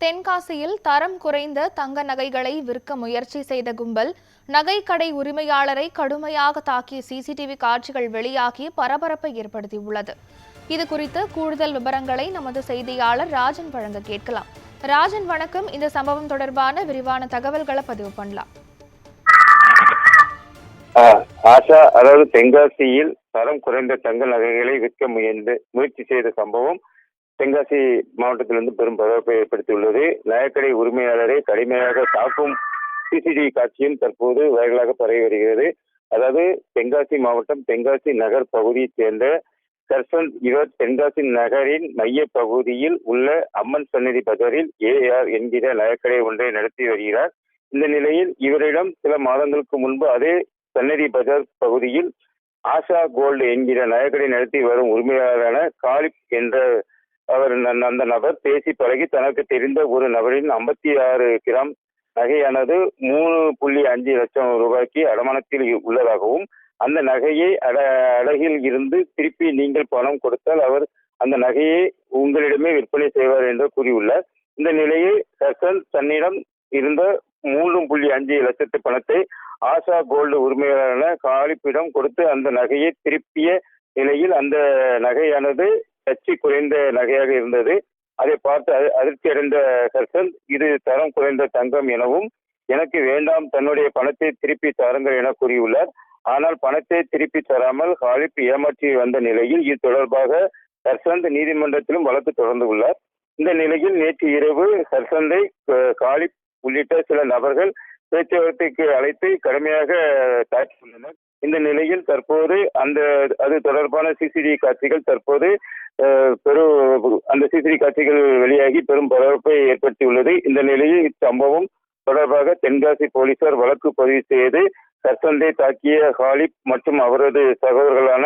தென்காசியில் தரம் குறைந்த தங்க நகைகளை விற்க முயற்சி செய்த கும்பல் நகைக்கடை உரிமையாளரை கடுமையாக தாக்கிய சிசிடிவி காட்சிகள் வெளியாகி பரபரப்பை ஏற்படுத்தியுள்ளது. இதுகுறித்து கூடுதல் விவரங்களை நமது செய்தியாளர் ராஜன் வழங்க கேட்கலாம். ராஜன் வணக்கம். இந்த சம்பவம் தொடர்பான விரிவான தகவல்களை பதிவு பண்ணலாம். ஆஷா, அதாவது தென்காசியில் தரம் குறைந்த தங்க நகைகளை விற்க முயற்சி செய்த சம்பவம் தென்காசி மாவட்டத்திலிருந்து பெரும் பரபரப்பை ஏற்படுத்தியுள்ளது. நகைக்கடை உரிமையாளரை கடுமையாக தாக்கும் சிசிடிவி காட்சியும் தற்போது வைரலாக பரவி வருகிறது. அதாவது தென்காசி மாவட்டம் தென்காசி நகர் பகுதியைச் சேர்ந்த சர்பந்த் இவர் தென்காசி நகரின் மைய பகுதியில் உள்ள அம்மன் சன்னதி பஜாரில் AR என்கிற நகைக்கடை ஒன்றை நடத்தி வருகிறார். இந்த நிலையில் இவரிடம் சில மாதங்களுக்கு முன்பு அதே சன்னதி பஜார் பகுதியில் ஆஷா கோல்டு என்கிற நகைக்கடை நடத்தி வரும் உரிமையாளரான காலிப் என்ற அந்த நபர் பேசி பழகி தனக்கு தெரிந்த ஒரு நபரின் 56 கிராம் நகையானது 3.5 லட்சம் ரூபாய்க்கு அடமானத்தில் உள்ளதாகவும், அந்த நகையை அடகில் இருந்து திருப்பி நீங்கள் பணம் கொடுத்தால் அவர் அந்த நகையை உங்களிடமே விற்பனை செய்வார் என்று கூறியுள்ளார். இந்த நிலையில் சர்பந்த் தன்னிடம் இருந்த 3.5 லட்சத்து பணத்தை ஆஷா கோல்டு உரிமையாளரான காலிப்பிடம் கொடுத்து அந்த நகையை திருப்பிய நிலையில் அந்த நகையானது சர்ச்சை குறைந்த நகையாக இருந்தது. அதை பார்த்து அதிர்ச்சி அடைந்த சர்பந்த் இது தரம் குறைந்த தங்கம் எனவும் எனக்கு வேண்டாம், தன்னுடைய பணத்தை திருப்பி தாருங்கள் என கூறியுள்ளார். ஆனால் பணத்தை திருப்பி தராமல் காலிப் ஏமாற்றி வந்த நிலையில் இது தொடர்பாக சர்பந்த் நீதிமன்றத்திலும் வழக்கு தொடர்ந்து உள்ளார். இந்த நிலையில் நேற்று இரவு சர்பந்தை காலிப் உள்ளிட்ட சில நபர்கள் பேச்சுவார்த்தைக்கு அழைத்து கடுமையாக தாக்கியுள்ளனர். இந்த நிலையில் தற்போது அது தொடர்பான சிசிடிவி காட்சிகள் தற்போது அந்த சிசிடிவி காட்சிகள் வெளியாகி பெரும் பரபரப்பை ஏற்படுத்தியுள்ளது. இந்த நிலையில் இச்சம்பவம் தொடர்பாக தென்காசி போலீசார் வழக்கு பதிவு செய்து சர்பந்தை தாக்கிய காலிப் மற்றும் அவரது சகோதரர்களான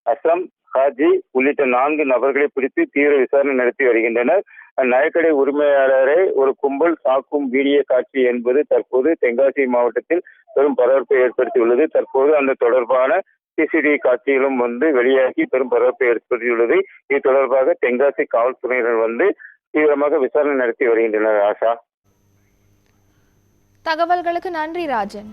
அசம், ஹாஜி உள்ளிட்ட 4 நபர்களை பிடித்து தீவிர விசாரணை நடத்தி வருகின்றனர். நகைக்கடை உரிமையாளரை ஒரு கும்பல் தாக்கும் வீடியோ காட்சி என்பது தற்போது தென்காசி மாவட்டத்தில் பெரும் பரபரப்பை ஏற்படுத்தியுள்ளது. தற்போது அந்த தொடர்பான சிசிடிவி காட்சிகளும் வெளியாகி பெரும் பரபரப்பை ஏற்படுத்தியுள்ளது. இது தொடர்பாக தென்காசி காவல்துறையினர் தீவிரமாக விசாரணை நடத்தி வருகின்றனர். ஆஷா, தகவல்களுக்கு நன்றி ராஜன்.